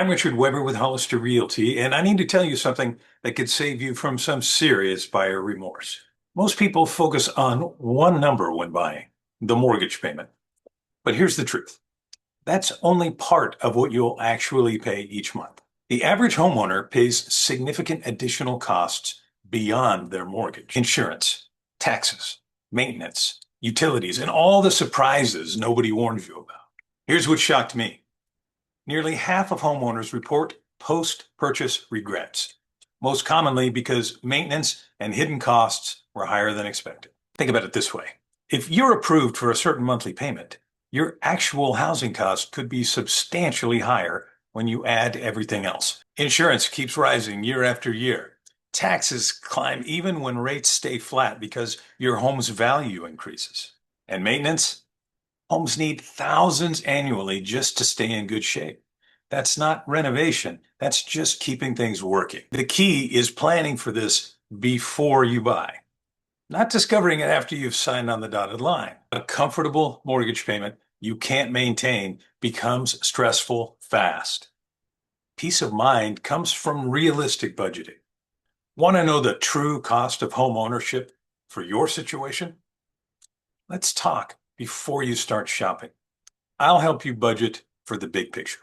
I'm Richard Weber with Hollister Realty, and I need to tell you something that could save you from some serious buyer remorse. Most people focus on one number when buying, the mortgage payment. But here's the truth. That's only part of what you'll actually pay each month. The average homeowner pays significant additional costs beyond their mortgage: insurance, taxes, maintenance, utilities, and all the surprises nobody warns you about. Here's what shocked me. Nearly half of homeowners report post-purchase regrets, most commonly because maintenance and hidden costs were higher than expected. Think about it this way. If you're approved for a certain monthly payment, your actual housing cost could be substantially higher when you add everything else. Insurance keeps rising year after year. Taxes climb even when rates stay flat because your home's value increases. And maintenance? Homes need thousands annually just to stay in good shape. That's not renovation. That's just keeping things working. The key is planning for this before you buy, not discovering it after you've signed on the dotted line. A comfortable mortgage payment you can't maintain becomes stressful fast. Peace of mind comes from realistic budgeting. Want to know the true cost of home ownership for your situation? Let's talk before you start shopping. I'll help you budget for the big picture.